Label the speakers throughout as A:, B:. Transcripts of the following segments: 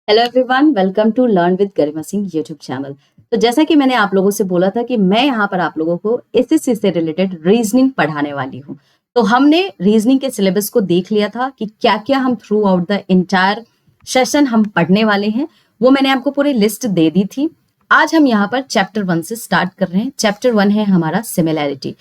A: Hello everyone, welcome to learn with Garima Singh YouTube channel. तो जैसा कि मैंने आप लोगों से बोला था कि मैं यहाँ पर आप लोगों को एसएससी से रिलेटेड रीजनिंग पढ़ाने वाली हूँ। तो हमने रीजनिंग के सिलेबस को देख लिया था कि क्या क्या हम through out the entire session हम पढ़ने वाले हैं, वो मैंने आपको पूरी लिस्ट दे दी थी। आज हम यहाँ पर चैप्टर 1 से स्टार्ट कर रहे हैं। चैप्टर 1 है हमारा सिमिलैरिटी।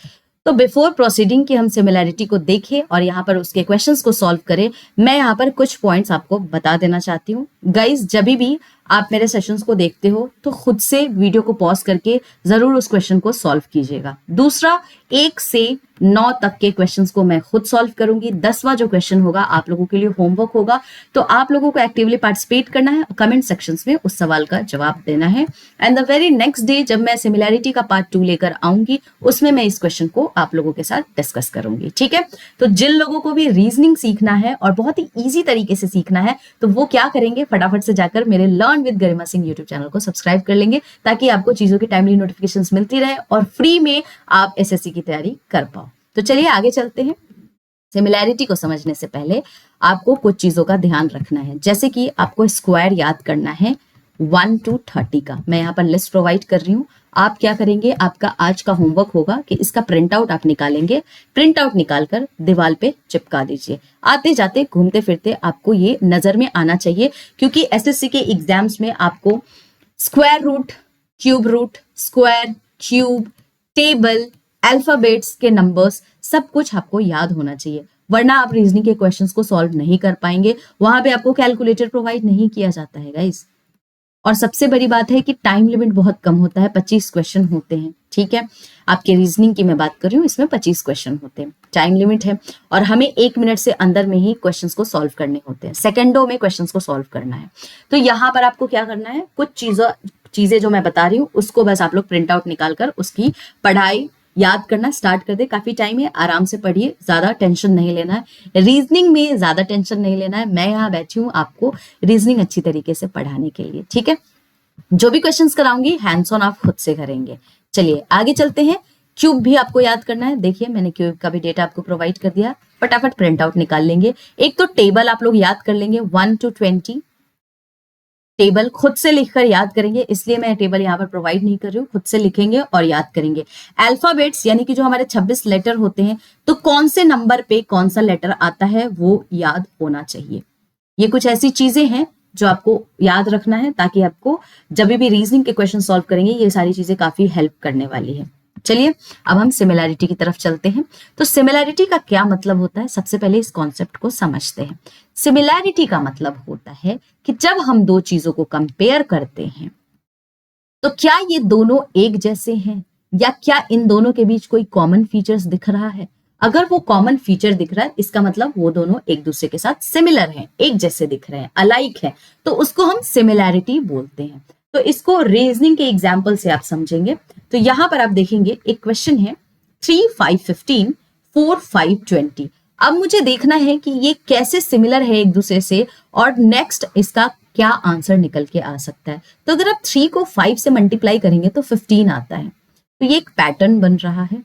A: तो बिफोर प्रोसीडिंग कि हम सिमिलैरिटी को देखें और यहाँ पर उसके क्वेश्चंस को सॉल्व करें, मैं यहाँ पर कुछ पॉइंट्स आपको बता देना चाहती हूँ। गाइज, जब भी आप मेरे सेशंस को देखते हो तो खुद से वीडियो को पॉज करके जरूर उस क्वेश्चन को सॉल्व कीजिएगा। दूसरा, 1 से 9 तक के क्वेश्चंस को मैं खुद सॉल्व करूंगी। 10वां जो क्वेश्चन होगा आप लोगों के लिए होमवर्क होगा, तो आप लोगों को एक्टिवली पार्टिसिपेट करना है, कमेंट सेक्शंस में उस सवाल का जवाब देना है। And the very next day जब मैं सिमिलैरिटी का पार्ट 2 लेकर आऊंगी, उसमें मैं इस क्वेश्चन को आप लोगों के साथ डिस्कस करूंगी। ठीक है, तो जिन लोगों को भी रीजनिंग सीखना है और बहुत ही ईजी तरीके से सीखना है, तो वो क्या करेंगे, फटाफट से जाकर मेरे learn with Garima Singh YouTube channel को सब्सक्राइब कर लेंगे, ताकि आपको चीजों की टाइमली नोटिफिकेशंस मिलती रहे और फ्री में आप एसएससी की तैयारी कर पाओ। तो चलिए आगे चलते हैं। सिमिलैरिटी को समझने से पहले आपको कुछ चीजों का ध्यान रखना है, जैसे कि आपको स्क्वायर याद करना है 1 to 30 का। मैं यहाँ पर लिस्ट प्रोवाइड कर रही हूँ। आप क्या करेंगे, आपका आज का होमवर्क होगा कि इसका प्रिंट आउट आप निकालेंगे। प्रिंट आउट निकालकर दीवार पे चिपका दीजिए। आते जाते घूमते फिरते आपको ये नजर में आना चाहिए, क्योंकि एसएससी के एग्जाम्स में आपको square root, cube root, square, cube, table, alphabets के नंबर्स सब कुछ आपको याद होना चाहिए, वरना आप रीजनिंग के क्वेश्चंस को सॉल्व नहीं कर पाएंगे। वहां पे आपको कैलकुलेटर प्रोवाइड नहीं किया जाता है गाइस। और सबसे बड़ी बात है कि टाइम लिमिट बहुत कम होता है, 25 क्वेश्चन होते हैं। ठीक है, आपके रीजनिंग की मैं बात कर रही हूँ, इसमें 25 क्वेश्चन होते हैं, टाइम लिमिट है, और हमें 1 मिनट से अंदर में ही क्वेश्चंस को सॉल्व करने होते हैं, सेकंडों में क्वेश्चंस को सॉल्व करना है। तो यहाँ पर आपको क्या करना है, कुछ चीजें जो मैं बता रही हूँ उसको बस आप लोग प्रिंट आउट निकाल कर उसकी पढ़ाई याद करना स्टार्ट कर दे। काफी टाइम है, आराम से पढ़िए, ज्यादा टेंशन नहीं लेना है, रीजनिंग में ज्यादा टेंशन नहीं लेना है। मैं यहाँ बैठी हूँ आपको रीजनिंग अच्छी तरीके से पढ़ाने के लिए। ठीक है, जो भी क्वेश्चंस कराऊंगी हैंड्स ऑन आप खुद से करेंगे। चलिए आगे चलते हैं। क्यूब भी आपको याद करना है। देखिए, मैंने क्यूब का भी डेटा आपको प्रोवाइड कर दिया, फटाफट प्रिंट आउट निकाल लेंगे। एक तो टेबल आप लोग याद कर लेंगे 1 to 20। टेबल खुद से लिखकर याद करेंगे, इसलिए मैं टेबल यहाँ पर प्रोवाइड नहीं कर रही हूँ, खुद से लिखेंगे और याद करेंगे। अल्फाबेट्स यानी कि जो हमारे 26 लेटर होते हैं, तो कौन से नंबर पे कौन सा लेटर आता है वो याद होना चाहिए। ये कुछ ऐसी चीजें हैं जो आपको याद रखना है, ताकि आपको जब भी रीजनिंग के क्वेश्चन सॉल्व करेंगे ये सारी चीजें काफी हेल्प करने वाली है। चलिए अब हम सिमिलैरिटी की तरफ चलते हैं। तो सिमिलैरिटी का क्या मतलब होता है, सबसे पहले इस कॉन्सेप्ट को समझते हैं। सिमिलैरिटी का मतलब होता है कि जब हम दो चीजों को कंपेयर करते हैं, तो क्या ये दोनों एक जैसे हैं, या क्या इन दोनों के बीच कोई कॉमन फीचर्स दिख रहा है। अगर वो कॉमन फीचर दिख रहा है, इसका मतलब वो दोनों एक दूसरे के साथ सिमिलर हैं, एक जैसे दिख रहे हैं, अलाइक है, तो उसको हम सिमिलैरिटी बोलते हैं। तो इसको रीजनिंग के एग्जाम्पल से आप समझेंगे। तो यहां पर आप देखेंगे एक क्वेश्चन है 3, 5, 15, 4, 5, 20। अब मुझे देखना है कि ये कैसे सिमिलर है एक दूसरे से, और नेक्स्ट इसका क्या आंसर निकल के आ सकता है। तो अगर आप 3 को 5 से मल्टीप्लाई करेंगे तो 15 आता है। तो ये एक पैटर्न बन रहा है।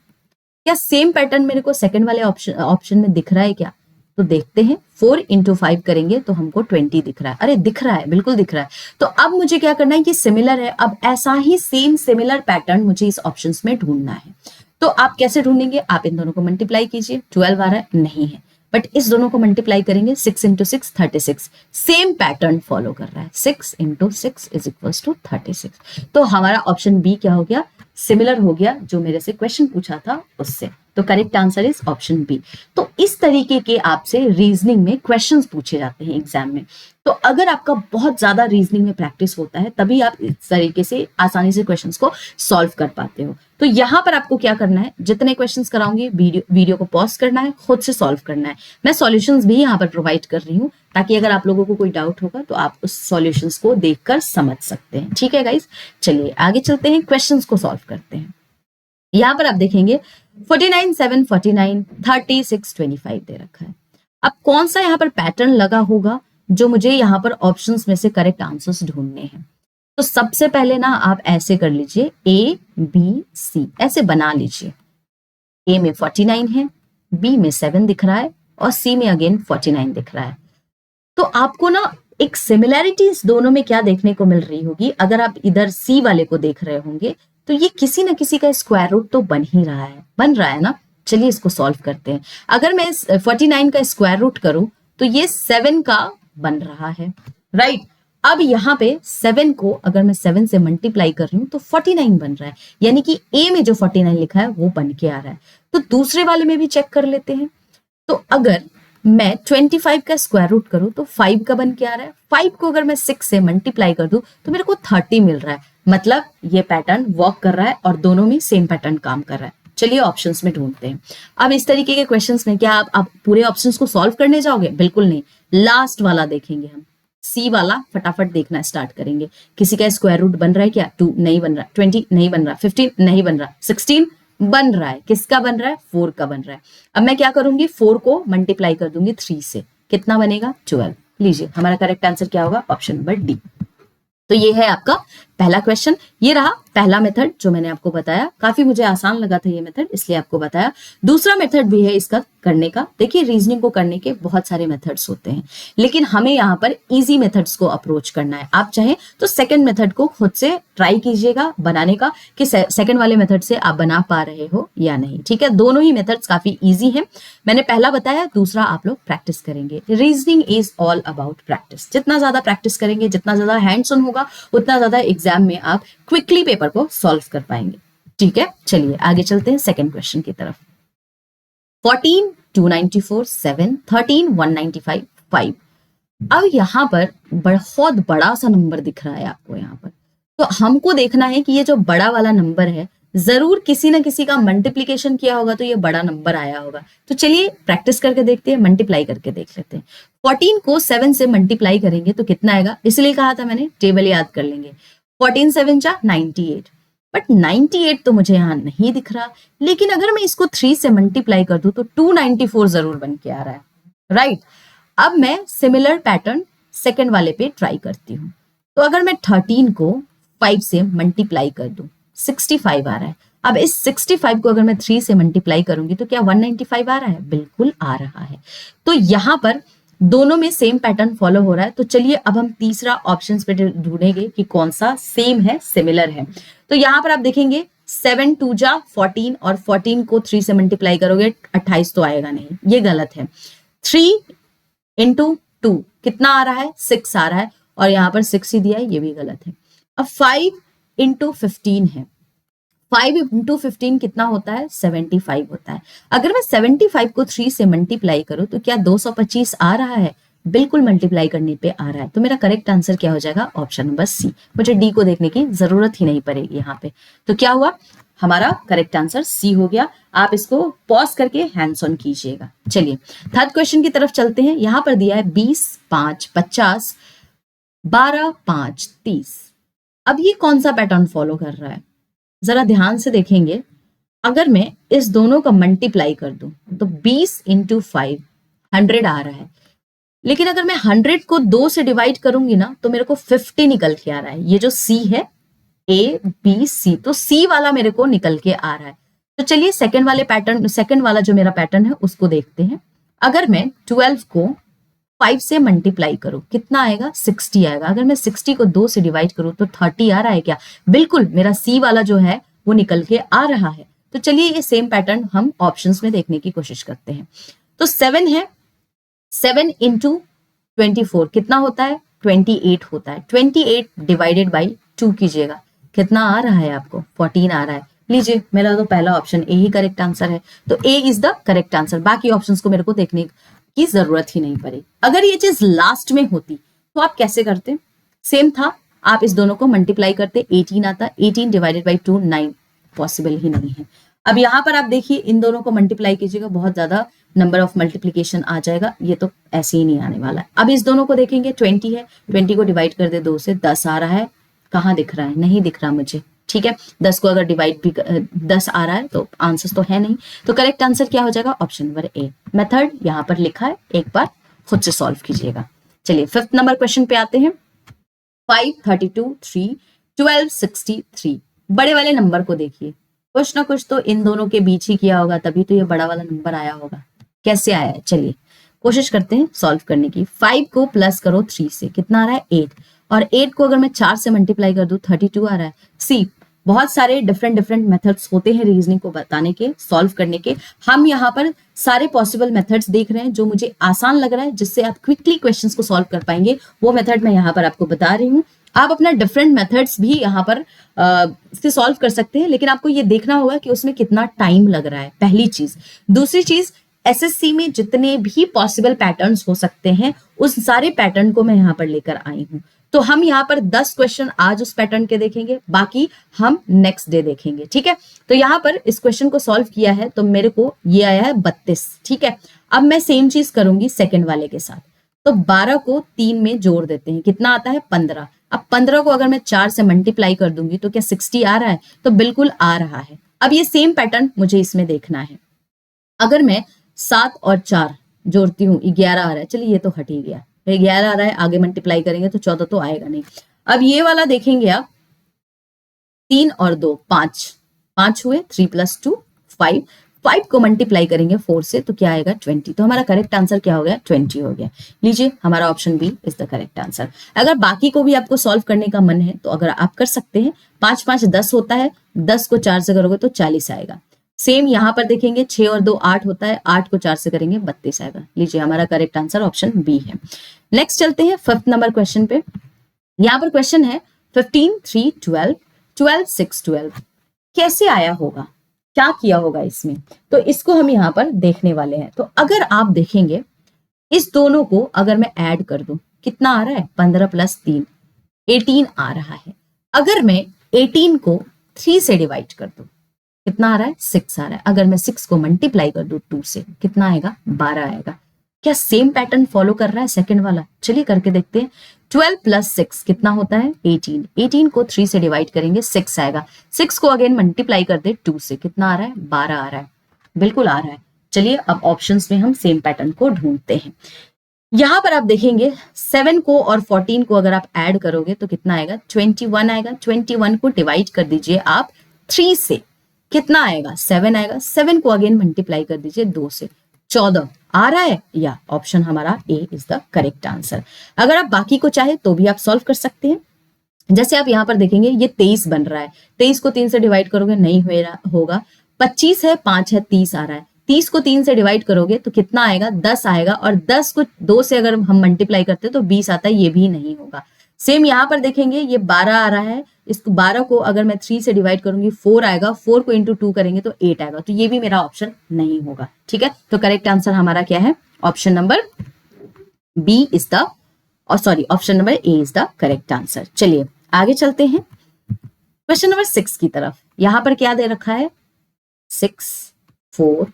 A: क्या सेम पैटर्न मेरे को सेकंड वाले ऑप्शन में दिख रहा है क्या? तो देखते हैं। 4 into 5 करेंगे तो हमको 20 दिख रहा है। अरे दिख रहा है, बिल्कुल दिख रहा है। तो अब मुझे क्या करना है, कि सिमिलर है, अब ऐसा ही सेम सिमिलर पैटर्न मुझे इस ऑप्शंस में ढूंढना है। तो आप कैसे ढूंढेंगे, आप इन दोनों को मल्टीप्लाई कीजिए। 12 आ रहा है, नहीं है, बट इस दोनों को मल्टीप्लाई करेंगे। 6 into 6 36, सेम पैटर्न फॉलो कर रहा है। 6 into 6 इज इक्वल्स टू 36। तो हमारा ऑप्शन बी क्या हो गया, सिमिलर हो गया, जो मेरे से क्वेश्चन पूछा था उससे। तो correct answer is option B. तो इस तरीके के आपसे रीजनिंग में क्वेश्चंस पूछे जाते हैं एग्जाम में। तो अगर आपका बहुत ज्यादा रीजनिंग में प्रैक्टिस होता है, तभी आप इस तरीके से आसानी से क्वेश्चंस को सॉल्व कर पाते हो। तो यहां पर आपको क्या करना है, जितने क्वेश्चंस कराऊंगी वीडियो को पॉज करना है, खुद से सॉल्व करना है। मैं सॉल्यूशंस भी यहाँ पर प्रोवाइड कर रही हूँ, ताकि अगर आप लोगों को कोई डाउट होगा तो आप उस सॉल्यूशंस को देखकर समझ सकते हैं। ठीक है गाइस, चलिए आगे चलते हैं, क्वेश्चंस को सॉल्व करते हैं। यहां पर आप देखेंगे 49, 7, 49, 36, 25 दे रखा है। अब कौन सा यहाँ पर पैटर्न लगा होगा जो मुझे यहाँ पर ऑप्शंस में से करेक्ट आंसर्स ढूंढने हैं। तो सबसे पहले ना आप ऐसे कर लीजिए, ए बी सी ऐसे बना लीजिए। ए में 49 है, बी में 7 दिख रहा है, और सी में अगेन 49 दिख रहा है। तो आपको ना एक सिमिलैरिटी इस दोनों में क्या देखने को मिल रही होगी, अगर आप इधर सी वाले को देख रहे होंगे तो ये किसी ना किसी का स्क्वायर रूट तो बन ही रहा है, बन रहा है ना। चलिए इसको सॉल्व करते हैं। अगर मैं 49 का स्क्वायर रूट करूं तो ये 7 का बन रहा है, राइट। अब यहाँ पे 7 को अगर मैं 7 से मल्टीप्लाई कर रही हूं तो 49 बन रहा है, यानी कि ए में जो 49 लिखा है वो बन के आ रहा है। तो दूसरे वाले में भी चेक कर लेते हैं। तो अगर मैं 25 का स्क्वायर रूट करूं तो 5 का बन के आ रहा है। 5 को अगर मैं 6 से मल्टीप्लाई कर दूं तो मेरे को 30 मिल रहा है, मतलब ये पैटर्न वर्क कर रहा है और दोनों में सेम पैटर्न काम कर रहा है। चलिए ऑप्शंस में ढूंढते हैं। अब इस तरीके के क्वेश्चंस में क्या आप पूरे ऑप्शंस को सॉल्व करने जाओगे? बिल्कुल नहीं, लास्ट वाला देखेंगे हम। सी वाला फटाफट देखना स्टार्ट करेंगे। किसी का स्क्वायर रूट बन रहा है क्या? 2 नहीं बन रहा, 20 नहीं बन रहा, 15 नहीं बन रहा, 16 बन रहा है। किसका बन रहा है? 4 का बन रहा है। अब मैं क्या करूंगी, 4 को मल्टीप्लाई कर दूंगी 3 से, कितना बनेगा? 12। लीजिए हमारा करेक्ट आंसर क्या होगा? Option number D. तो ये है आपका पहला क्वेश्चन। ये रहा पहला मेथड जो मैंने आपको बताया, काफी मुझे आसान लगा था ये मेथड, इसलिए आपको बताया। दूसरा मेथड भी है इसका करने का। देखिए रीजनिंग को करने के बहुत सारे मेथड्स होते हैं, लेकिन हमें यहाँ पर इजी मेथड्स को अप्रोच करना है। आप चाहें तो सेकंड मेथड को खुद से ट्राई कीजिएगा बनाने का, कि सेकंड वाले मेथड से आप बना पा रहे हो या नहीं। ठीक है, दोनों ही मेथड्स काफी इजी हैं। मैंने पहला बताया, दूसरा आप लोग प्रैक्टिस करेंगे। Reasoning is all about practice. जितना ज्यादा प्रैक्टिस करेंगे, जितना ज्यादा हैंड्स ऑन होगा, उतना ज्यादा एग्जाम में आप क्विकली पेपर को सॉल्व कर पाएंगे। ठीक है, चलिए आगे चलते हैं सेकंड क्वेश्चन की तरफ। 14 294 7 13 195 5। अब यहां पर बहुत बड़ा सा नंबर दिख रहा है आपको यहां पर, तो हमको देखना है कि ये जो बड़ा वाला नंबर है जरूर किसी ना किसी का मल्टीप्लीकेशन किया होगा तो ये बड़ा नंबर आया होगा। तो चलिए प्रैक्टिस करके देखते हैं, मल्टीप्लाई करके देख लेते हैं। 14 को 7 से मल्टीप्लाई करेंगे तो कितना आएगा, इसलिए कहा था मैंने टेबल याद कर लेंगे। 14 7 जा 98, बट 98 तो मुझे यहां नहीं दिख रहा। लेकिन अगर मैं इसको 3 से मल्टीप्लाई कर दूं तो 294 जरूर बन के आ रहा है, राइट। अब मैं सिमिलर पैटर्न सेकंड वाले पे ट्राई करती हूं। तो अगर मैं 13 को 5 से मल्टीप्लाई कर दूं 65 आ रहा है। अब इस 65 को अगर मैं 3 से मल्टीप्लाई करूंगी तो क्या 195 आ रहा है? बिल्कुल आ रहा है। तो यहां पर दोनों में सेम पैटर्न फॉलो हो रहा है। तो चलिए अब हम तीसरा ऑप्शन पे ढूंढेंगे कि कौन सा सेम है, सिमिलर है। तो यहां पर आप देखेंगे 7 2 जा 14 और 14 को 3 से मल्टीप्लाई करोगे 28 तो आएगा नहीं, ये गलत है। 3 इंटू 2 कितना आ रहा है? 6 आ रहा है, और यहां पर 6 ही दिया है, ये भी गलत है। अब 5 इंटू 15 है। 5 इंटू 15 कितना होता है? 75 होता है। अगर मैं 75 को 3 से मल्टीप्लाई करूं तो क्या 225 आ रहा है? बिल्कुल मल्टीप्लाई करने पे आ रहा है। तो मेरा करेक्ट आंसर क्या हो जाएगा? Option number C. मुझे डी को देखने की जरूरत ही नहीं पड़ेगी यहाँ पे। तो क्या हुआ? हमारा करेक्ट आंसर सी हो गया। आप इसको पॉज करके हैंड्स ऑन कीजिएगा। चलिए थर्ड क्वेश्चन की तरफ चलते हैं। यहां पर दिया है 20 5 50 12 5 30। अब ये कौन सा पैटर्न फॉलो कर रहा है? जरा ध्यान से देखेंगे। अगर मैं इस दोनों का मल्टीप्लाई कर दूं तो 20 इंटू 5 100 आ रहा है। लेकिन अगर मैं 100 को 2 से डिवाइड करूंगी ना तो मेरे को 50 निकल के आ रहा है। ये जो सी है ए बी सी, तो सी वाला मेरे को निकल के आ रहा है। तो चलिए सेकंड वाले पैटर्न, सेकंड वाला जो मेरा पैटर्न है उसको देखते हैं। अगर मैं 12 को 5 से मल्टीप्लाई करूं कितना आएगा? 60 आएगा। अगर मैं 60 को 2 से डिवाइड करूं तो 30 आ रहा है क्या? बिल्कुल, मेरा सी वाला जो है वो निकल के आ रहा है। तो चलिए ये सेम पैटर्न हम ऑप्शंस में देखने की कोशिश करते हैं। तो 7 है, 7 इंटू 24 कितना होता है? 28 होता है। 28 डिवाइडेड बाई 2 कीजिएगा, कितना आ रहा है आपको? 14 आ रहा है। लीजिए मेरा तो पहला option A he correct answer है। तो ए इज द करेक्ट आंसर। बाकी ऑप्शंस को मेरे को देखने की जरूरत ही नहीं पड़ेगी। अगर ये चीज लास्ट में होती तो आप कैसे करते? सेम था, आप इस दोनों को मल्टीप्लाई करते, 18 आता। 18 डिवाइडेड बाई 2 9, पॉसिबल ही नहीं है। अब यहां पर आप देखिए इन दोनों को मल्टीप्लाई कीजिएगा, बहुत ज्यादा नंबर ऑफ मल्टीप्लीकेशन आ जाएगा, ये तो ऐसे ही नहीं आने वाला है। अब इस दोनों को देखेंगे, 20 है, 20 को डिवाइड कर दे 2 से, 10 आ रहा है। कहाँ दिख रहा है? नहीं दिख रहा मुझे। ठीक है, 10 को अगर डिवाइड भी 10 आ रहा है तो आंसर तो है नहीं। तो करेक्ट आंसर क्या हो जाएगा? ऑप्शन नंबर ए। मेथड यहां पर लिखा है, एक बार खुद से सॉल्व कीजिएगा। चलिए फिफ्थ नंबर क्वेश्चन पे आते हैं। 5 32 3 12 63। बड़े वाले नंबर को देखिए, कुछ ना कुछ तो इन दोनों के बीच ही किया होगा, तभी तो ये बड़ा वाला नंबर आया होगा। कैसे आया है? चलिए कोशिश करते हैं सॉल्व करने की। 5 को प्लस करो 3 से, कितना आ रहा है 8, और 8 को अगर मैं 4 से मल्टीप्लाई कर दूं 32 आ रहा है। सी, बहुत सारे डिफरेंट मेथड्स होते हैं रीजनिंग को बताने के, सॉल्व करने के। हम यहाँ पर सारे पॉसिबल मेथड्स देख रहे हैं जो मुझे आसान लग रहा है, जिससे आप क्विकली क्वेश्चंस को सॉल्व कर पाएंगे, वो मेथड मैं यहाँ पर आपको बता रही हूँ। आप अपना डिफरेंट मेथड्स भी यहाँ पर से सॉल्व कर सकते हैं, लेकिन आपको ये देखना होगा कि उसमें कितना टाइम लग रहा है, पहली चीज। दूसरी चीज, एसएससी में जितने भी पॉसिबल पैटर्न्स हो सकते हैं उस सारे पैटर्न को मैं यहाँ पर लेकर आई हूँ। तो हम यहाँ पर 10 क्वेश्चन आज उस पैटर्न के देखेंगे, बाकी हम नेक्स्ट डे देखेंगे, ठीक है। तो यहाँ पर इस क्वेश्चन को सॉल्व किया है तो मेरे को ये आया है 32, ठीक है। अब मैं सेम चीज करूंगी सेकंड वाले के साथ। तो 12 को 3 में जोड़ देते हैं, कितना आता है 15। अब 15 को अगर मैं 4 से मल्टीप्लाई कर दूंगी तो क्या 60 आ रहा है? तो बिल्कुल आ रहा है। अब ये सेम पैटर्न मुझे इसमें देखना है। अगर मैं 7 और 4 जोड़ती हूँ 11 आ रहा है, चलिए ये तो हट ही गया, 11 आ रहा है, आगे मल्टीप्लाई करेंगे तो 14 तो आएगा नहीं। अब ये वाला देखेंगे आप, 3 और 2 5 हुए, 3 + 2 5, 5 को मल्टीप्लाई करेंगे 4 से तो क्या आएगा 20। तो हमारा करेक्ट आंसर क्या हो गया 20 हो गया। लीजिए हमारा option B is the correct answer. अगर बाकी को भी आपको सॉल्व करने का मन है तो अगर आप कर सकते हैं, 5 5 10 होता है, 10 को 4 से करोगे तो 40 आएगा। सेम यहां पर देखेंगे 6 और 2 8 होता है, 8 को 4 से करेंगे 32 आएगा। लीजिए हमारा करेक्ट आंसर ऑप्शन बी है। नेक्स्ट चलते हैं 5th नंबर क्वेश्चन पे। यहां पर क्वेश्चन है 15 3 12 12 6 12, कैसे आया होगा, क्या किया होगा इसमें, तो इसको हम यहाँ पर देखने वाले हैं। तो अगर आप देखेंगे इस दोनों को अगर मैं ऐड कर दूं, कितना आ रहा है 15 + 3 18 आ रहा है। अगर मैं 18 को 3 से डिवाइड कर दूं, कितना आ रहा है 6 आ रहा है। अगर मैं 6 को मल्टीप्लाई कर दूं 2 से, कितना आएगा 12 आएगा। क्या सेम पैटर्न फॉलो कर रहा है सेकंड वाला? चलिए करके देखते हैं। 12 + 6 कितना होता है 18, 18 को 3 से डिवाइड करेंगे 6 आएगा। 6 को अगेन मल्टीप्लाई कर दे 2 से, कितना आ रहा है 12 आ रहा है, बिल्कुल आ रहा है। चलिए अब ऑप्शंस में हम सेम पैटर्न को ढूंढते हैं। यहां पर आप देखेंगे 7 को और 14 को अगर आप ऐड करोगे तो कितना आएगा 21 आएगा। 21 को डिवाइड कर दीजिए आप 3 से, कितना आएगा 7 आएगा। 7 को अगेन मल्टीप्लाई कर दीजिए 2 से, 14 आ रहा है। या ऑप्शन हमारा ए इज द करेक्ट आंसर। अगर आप बाकी को चाहे तो भी आप सॉल्व कर सकते हैं। जैसे आप यहां पर देखेंगे ये 23 बन रहा है, 23 को 3 से डिवाइड करोगे नहीं होगा। 25 है, 5 है, 30 आ रहा है। 30 को 3 से डिवाइड करोगे तो कितना आएगा 10 आएगा, और 10 को 2 से अगर हम मल्टीप्लाई करते हैं तो 20 आता है, ये भी नहीं होगा। सेम यहां पर देखेंगे ये 12 आ रहा है, इस 12 को अगर मैं 3 से डिवाइड करूंगी 4 आएगा, 4 को इंटू 2 करेंगे तो 8 आएगा, तो ये भी मेरा ऑप्शन नहीं होगा, ठीक है। तो करेक्ट आंसर हमारा क्या है, option number B is the, और sorry option number A is the correct answer. चलिए आगे चलते हैं क्वेश्चन नंबर 6 की तरफ। यहां पर क्या दे रखा है 6 4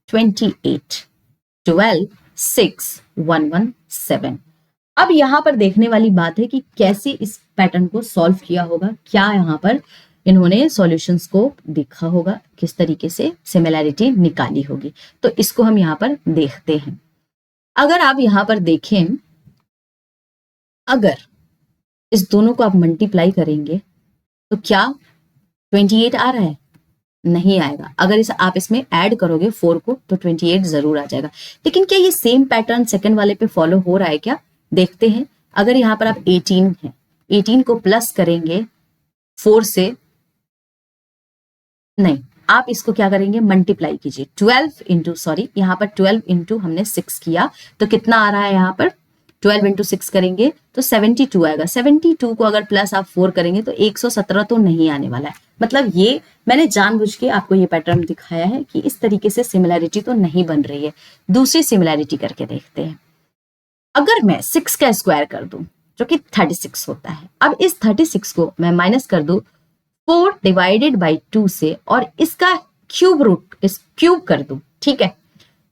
A: 28 12 6 1 1 7। अब यहां पर देखने वाली बात है कि कैसे इस पैटर्न को सॉल्व किया होगा, क्या यहां पर इन्होंने सॉल्यूशंस को देखा होगा, किस तरीके से सिमिलैरिटी निकाली होगी। तो इसको हम यहां पर देखते हैं। अगर आप यहां पर देखें, अगर इस दोनों को आप मल्टीप्लाई करेंगे तो क्या 28 आ रहा है? नहीं आएगा। अगर आप इसमें ऐड करोगे 4 को तो 28 जरूर आ जाएगा। लेकिन क्या ये सेम पैटर्न सेकंड वाले पे फॉलो हो रहा है क्या, देखते हैं। अगर यहां पर आप 18 है, 18 को प्लस करेंगे 4 से, नहीं, आप इसको क्या करेंगे मल्टीप्लाई कीजिए 12 इंटू, सॉरी यहाँ पर 12 इंटू हमने 6 किया तो कितना आ रहा है, यहाँ पर 12 इंटू 6 करेंगे तो 72 आएगा। 72 को अगर प्लस आप 4 करेंगे तो 117 तो नहीं आने वाला है। मतलब ये मैंने जानबूझ के आपको ये पैटर्न दिखाया है कि इस तरीके से सिमिलैरिटी तो नहीं बन रही है। दूसरी सिमिलैरिटी करके देखते हैं। अगर मैं 6 का स्क्वायर कर दूं जो कि 36 होता है, अब इस 36 को मैं माइनस कर दूं 4 डिवाइडेड बाई 2 से और इसका क्यूब रूट इस क्यूब कर दूं, ठीक है,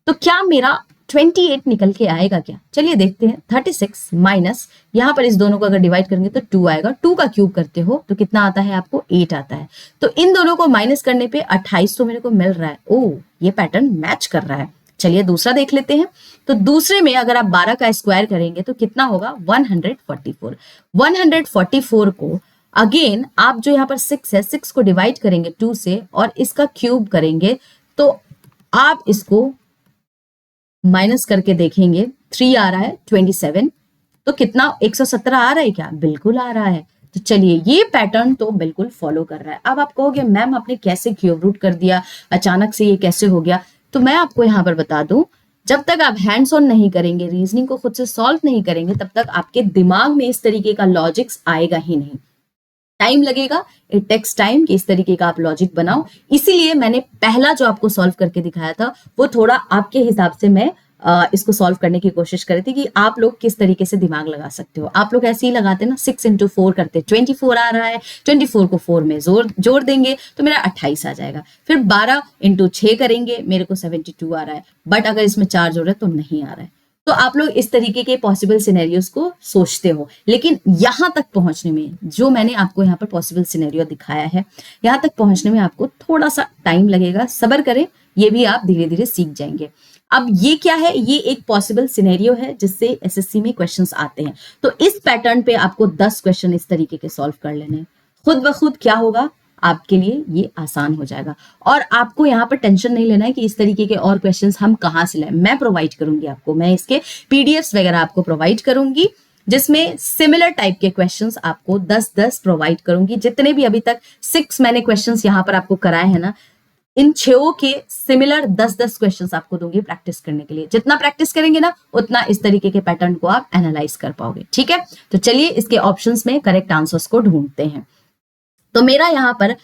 A: तो क्या मेरा 28 निकल के आएगा क्या? चलिए देखते हैं। 36 माइनस यहां पर इस दोनों को अगर डिवाइड करेंगे तो 2 आएगा, 2 का क्यूब करते हो तो कितना आता है आपको 8 आता है। तो इन दोनों को माइनस करने पे 28 तो मेरे को मिल रहा है। ओ, ये पैटर्न मैच कर रहा है। चलिए दूसरा देख लेते हैं। तो दूसरे में अगर आप 12 का स्क्वायर करेंगे तो कितना होगा 144। 144 को अगेन आप जो यहाँ पर 6 है, 6 को डिवाइड करेंगे 2 से और इसका क्यूब करेंगे तो आप इसको माइनस करके देखेंगे 3 आ रहा है 27, तो कितना 117 आ रहा है क्या? बिल्कुल आ रहा है। तो चलिए ये पैटर्न तो बिल्कुल फॉलो कर रहा है। अब आप कहोगे मैम आपने कैसे क्यूब रूट कर दिया, अचानक से ये कैसे हो गया? तो मैं आपको यहाँ पर बता दूं, जब तक आप हैंड्स ऑन नहीं करेंगे, रीजनिंग को खुद से सॉल्व नहीं करेंगे, तब तक आपके दिमाग में इस तरीके का लॉजिक्स आएगा ही नहीं। टाइम लगेगा, इट टेक्स टाइम कि इस तरीके का आप लॉजिक बनाओ। इसीलिए मैंने पहला जो आपको सॉल्व करके दिखाया था वो थोड़ा आपके हिसाब से मैं इसको सॉल्व करने की कोशिश करी थी कि आप लोग किस तरीके से दिमाग लगा सकते हो। आप लोग ऐसे ही लगाते ना, 6 इंटू 4 करते, 24 आ रहा है, 24 को 4 में जोड़ देंगे तो मेरा 28 आ जाएगा। फिर 12 इंटू 6 करेंगे, मेरे को 72 आ रहा है, बट अगर इसमें 4 जोड़े तो नहीं आ रहा है। तो आप लोग इस तरीके के पॉसिबल सिनेरियोज को सोचते हो, लेकिन यहां तक पहुंचने में, जो मैंने आपको यहाँ पर पॉसिबल सिनेरियो दिखाया है, यहां तक पहुंचने में आपको थोड़ा सा टाइम लगेगा। सब्र करें, ये भी आप धीरे धीरे सीख जाएंगे। अब ये क्या है? ये एक पॉसिबल सिनेरियो है जिससे एसएससी में क्वेश्चंस आते हैं। तो इस पैटर्न पे आपको 10 क्वेश्चन इस तरीके के सॉल्व कर लेने हैं। खुद ब खुद क्या होगा, आपके लिए ये आसान हो जाएगा। और आपको यहाँ पर टेंशन नहीं लेना है कि इस तरीके के और क्वेश्चंस हम कहाँ से लाएं। मैं प्रोवाइड करूंगी आपको, मैं इसके पीडीएफ्स वगैरह आपको प्रोवाइड करूंगी, जिसमें सिमिलर टाइप के क्वेश्चंस आपको 10-10 प्रोवाइड करूंगी। जितने भी अभी तक 6 मैंने क्वेश्चंस यहाँ पर आपको कराए हैं ना, इन 6 के सिमिलर 10-10 क्वेश्चंस आपको दूंगी प्रैक्टिस करने के लिए। जितना प्रैक्टिस करेंगे ना, उतना इस तरीके के पैटर्न को आप एनालाइज कर पाओगे। ठीक है, तो चलिए इसके ऑप्शंस में करेक्ट आंसर्स को ढूंढते हैं। तो मेरा यहाँ पर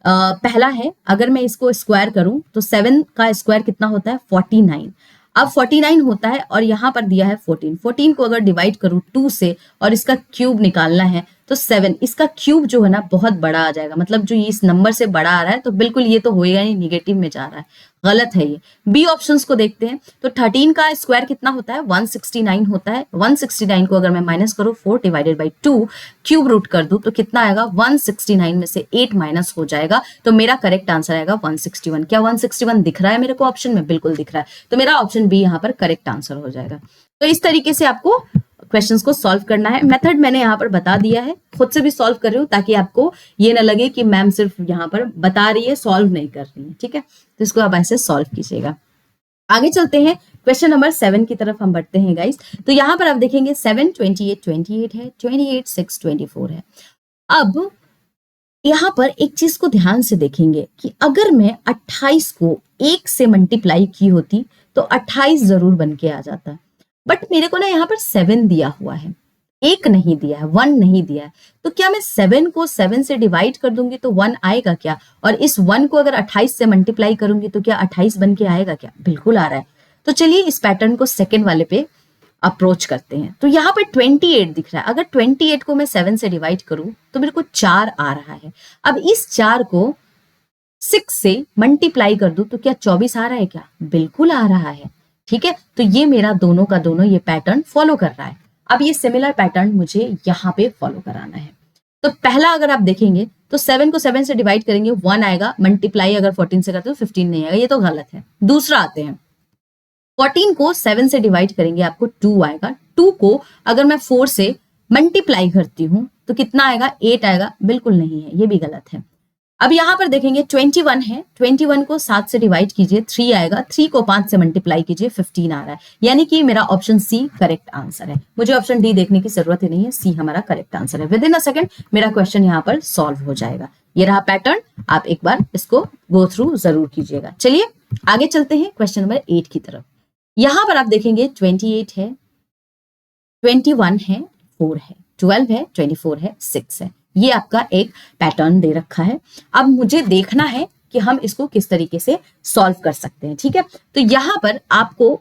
A: पहला है, अगर मैं इसको स्क्वायर करूं तो 7 का स्क्वायर कितना होता है? 49। अब 49 होता है और यहाँ पर दिया है 14। 14 को अगर डिवाइड करूं 2 से और इसका क्यूब निकालना है तो 7, इसका क्यूब जो है ना बहुत बड़ा आ जाएगा, मतलब जो इस नंबर से बड़ा आ रहा है, तो बिल्कुल ये तो होएगा नहीं, निगेटिव में जा रहा है, गलत है ये। बी ऑप्शंस को देखते हैं। तो 13 का स्क्वायर कितना होता है? 169 होता है। 169 को अगर मैं माइनस करूं 4 डिवाइडेड बाई 2, क्यूब रूट कर दूं तो कितना आएगा? 169 में से 8 माइनस हो जाएगा, तो मेरा करेक्ट आंसर आएगा 161। क्या 161 दिख रहा है मेरे को ऑप्शन में? बिल्कुल दिख रहा है, तो मेरा ऑप्शन बी यहाँ पर करेक्ट आंसर हो जाएगा। तो इस तरीके से आपको क्वेश्चंस को सॉल्व करना है। मेथड मैंने यहाँ पर बता दिया है, खुद से भी सॉल्व कर रही हूँ ताकि आपको ये ना लगे कि मैम सिर्फ यहाँ पर बता रही है, सॉल्व नहीं कर रही है। ठीक है, तो इसको आप ऐसे सॉल्व कीजिएगा। आगे चलते हैं, क्वेश्चन नंबर 7 की तरफ हम बढ़ते हैं गाइस। तो यहाँ पर आप देखेंगे 7 28 28 है, 28 6 24 है। अब यहाँ पर एक चीज को ध्यान से देखेंगे कि अगर मैं 28 को 1 से मल्टीप्लाई की होती तो 28 जरूर बन के आ जाता, बट मेरे को ना यहाँ पर 7 दिया हुआ है, 1 नहीं दिया है, 1 नहीं दिया है। तो क्या मैं 7 को 7 से डिवाइड कर दूंगी तो 1 आएगा क्या? और इस 1 को अगर 28 से मल्टीप्लाई करूंगी तो क्या 28 बन के आएगा क्या? बिल्कुल आ रहा है। तो चलिए इस पैटर्न को सेकेंड वाले पे अप्रोच करते हैं। तो यहाँ पर 28 दिख रहा है, अगर 28 को मैं 7 से डिवाइड करूं तो मेरे को 4 आ रहा है। अब इस 4 को 6 से मल्टीप्लाई कर दूं तो क्या 24 आ रहा है क्या? बिल्कुल आ रहा है। ठीक है, तो ये मेरा दोनों का दोनों ये पैटर्न फॉलो कर रहा है। अब ये सिमिलर पैटर्न मुझे यहाँ पे फॉलो कराना है। तो पहला अगर आप देखेंगे तो 7 को 7 से डिवाइड करेंगे 1 आएगा, मल्टीप्लाई अगर 14 से करते हो 15 नहीं आएगा, ये तो गलत है। दूसरा आते हैं, 14 को 7 से डिवाइड करेंगे आपको 2 आएगा। 2 को अगर मैं 4 से मल्टीप्लाई करती हूं तो कितना आएगा? 8 आएगा, बिल्कुल नहीं है, ये भी गलत है। अब यहां पर देखेंगे 21 है, 21 को 7 से डिवाइड कीजिए 3 आएगा, 3 को 5 से मल्टीप्लाई कीजिए 15 आ रहा है, यानी कि मेरा ऑप्शन सी करेक्ट आंसर है। मुझे ऑप्शन डी देखने की जरूरत ही नहीं है, सी हमारा करेक्ट आंसर है। विद इन अ सेकंड मेरा क्वेश्चन यहाँ पर सॉल्व हो जाएगा। ये रहा पैटर्न, आप एक बार इसको गो थ्रू जरूर कीजिएगा। चलिए आगे चलते हैं क्वेश्चन नंबर 8 की तरफ। यहां पर आप देखेंगे 28 है, 21 है, 4 है, 12 है, 24 है, 6 है। ये आपका एक पैटर्न दे रखा है। अब मुझे देखना है कि हम इसको किस तरीके से सॉल्व कर सकते हैं। ठीक है, तो यहां पर आपको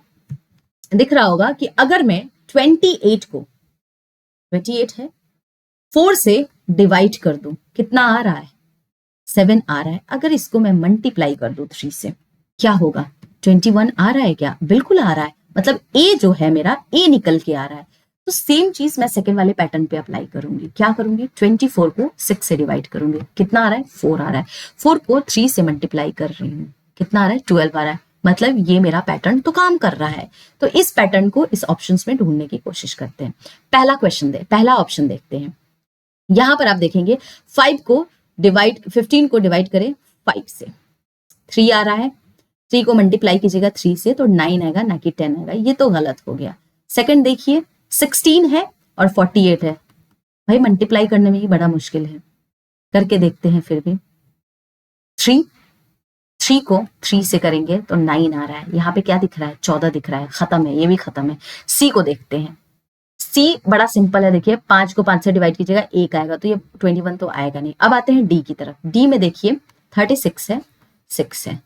A: दिख रहा होगा कि अगर मैं 28 को, 28 है, 4 से डिवाइड कर दूं, कितना आ रहा है? 7 आ रहा है। अगर इसको मैं मल्टीप्लाई कर दूं 3 से, क्या होगा? 21 आ रहा है क्या? बिल्कुल आ रहा है, मतलब ए जो है मेरा, ए निकल के आ रहा है। तो सेम चीज मैं सेकंड वाले पैटर्न पे अप्लाई करूंगी। क्या करूंगी? 24 को 6 से डिवाइड करूंगी, कितना आ रहा है? 4 आ रहा है। 4 को 3 से मल्टीप्लाई कर रही हूँ, कितना आ रहा है? 12 आ रहा है। मतलब ये मेरा पैटर्न तो काम कर रहा है। तो इस पैटर्न को इस ऑप्शंस में ढूंढने की कोशिश करते हैं। पहला ऑप्शन देखते हैं। यहां पर आप देखेंगे 15 को डिवाइड करें 5 से, 3 आ रहा है। 3 को मल्टीप्लाई कीजिएगा 3 से तो 9 आएगा ना कि 10 आएगा, ये तो गलत हो गया। सेकंड देखिए 16 है और 48 है, भाई मल्टीप्लाई करने में ही बड़ा मुश्किल है, करके देखते हैं फिर भी। 3 को 3 से करेंगे तो 9 आ रहा है, यहाँ पे क्या दिख रहा है 14 दिख रहा है, खत्म है, ये भी खत्म है। सी को देखते हैं, सी बड़ा सिंपल है, देखिए 5 को 5 से डिवाइड कीजिएगा 1 आएगा, तो ये 21 तो आएगा नहीं। अब आते हैं डी की तरफ। डी में देखिए 36 है, 6 है,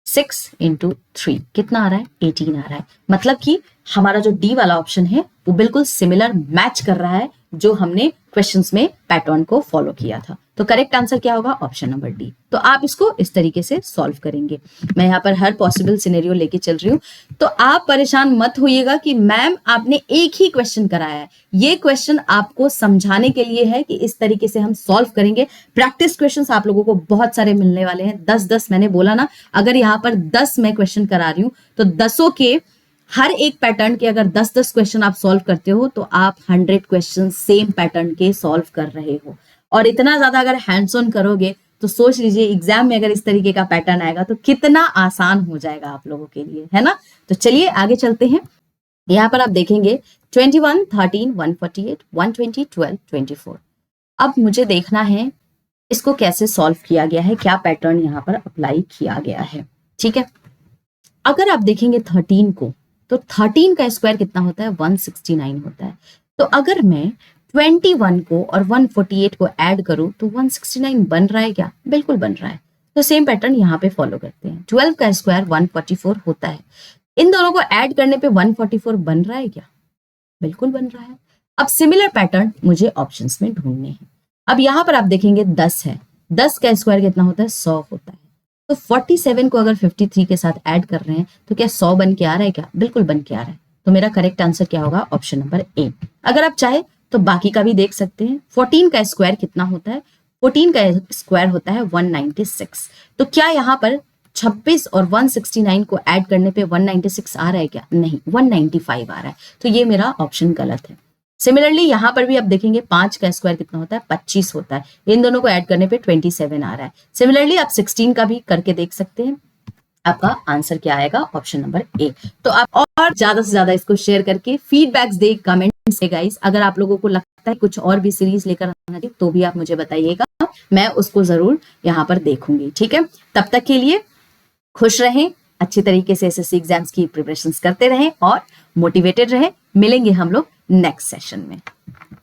A: 6 इंटू 3 कितना आ रहा है 18 आ रहा है। मतलब कि हमारा जो डी वाला ऑप्शन है वो बिल्कुल सिमिलर मैच कर रहा है जो हमने क्वेश्चंस में पैटर्न को फॉलो किया था। तो करेक्ट आंसर क्या होगा, ऑप्शन नंबर डी। तो आप इसको इस तरीके से सॉल्व करेंगे। मैं यहाँ पर हर पॉसिबल सिनेरियो लेके चल रही हूँ, तो आप परेशान मत होइएगा कि मैम आपने एक ही क्वेश्चन कराया है। ये क्वेश्चन आपको समझाने के लिए है कि इस तरीके से हम सॉल्व करेंगे। प्रैक्टिस क्वेश्चंस आप लोगों को बहुत सारे मिलने वाले हैं, 10-10 मैंने बोला ना, अगर यहाँ पर 10 मैं क्वेश्चन करा रही हूँ तो 10 के हर एक पैटर्न के अगर 10-10 क्वेश्चन आप सॉल्व करते हो तो आप 100 क्वेश्चन सेम पैटर्न के सॉल्व कर रहे हो। और इतना ज्यादा अगर हैंड्स ऑन करोगे तो सोच लीजिए एग्जाम में अगर इस तरीके का पैटर्न आएगा तो कितना आसान हो जाएगा आप लोगों के लिए, है ना। तो चलिए आगे चलते हैं। यहाँ पर आप देखेंगे 21, 13, 148, 120, 12, 24। अब मुझे देखना है इसको कैसे सॉल्व किया गया है, क्या पैटर्न यहाँ पर अप्लाई किया गया है। ठीक है, अगर आप देखेंगे 13 को तो 13 का स्क्वायर कितना होता है 169 होता है। तो अगर मैं 21 को और 148 को ऐड करूं तो 169 बन रहा है क्या, बिल्कुल बन रहा है। तो सेम पैटर्न यहाँ पे फॉलो करते हैं। 12 का स्क्वायर 144 होता है, इन दोनों को ऐड करने पे 144 बन रहा है क्या, बिल्कुल बन रहा है। अब सिमिलर पैटर्न मुझे ऑप्शंस में ढूंढने हैं। अब यहाँ पर आप देखेंगे 10 है, 10 का स्क्वायर कितना होता है 100 होता है। तो 47 को अगर 53 के साथ ऐड कर रहे हैं तो क्या 100 बन के आ रहा है क्या, बिल्कुल बन के आ रहा है। तो मेरा करेक्ट आंसर क्या होगा, ऑप्शन नंबर ए। अगर आप चाहे तो बाकी का भी देख सकते हैं। 14 का स्क्वायर कितना होता है, 14 का स्क्वायर होता है 196। तो क्या यहाँ पर 26 और 169 को ऐड करने पे 196 आ रहा है क्या, नहीं 195 आ रहा है। तो ये मेरा ऑप्शन गलत है। सिमिलरली यहां पर भी आप देखेंगे 5 का स्क्वायर कितना होता है 25 होता है, इन दोनों को ऐड करने पे 27 आ रहा है। सिमिलरली आप 16 का भी करके देख सकते हैं, आपका आंसर क्या आएगा, ऑप्शन नंबर ए। तो आप और ज्यादा से ज्यादा इसको शेयर करके फीडबैक्स दे, कमेंट्स दे गाइस। अगर आप लोगों को लगता है कुछ और भी सीरीज लेकर आना चाहिए तो भी आप मुझे बताइएगा, मैं उसको जरूर यहाँ पर देखूंगी। ठीक है, तब तक के लिए खुश रहें, अच्छी तरीके से एसएससी एग्जाम्स की प्रिपरेशंस करते रहें और मोटिवेटेड रहें। मिलेंगे हम लोग नेक्स्ट सेशन में।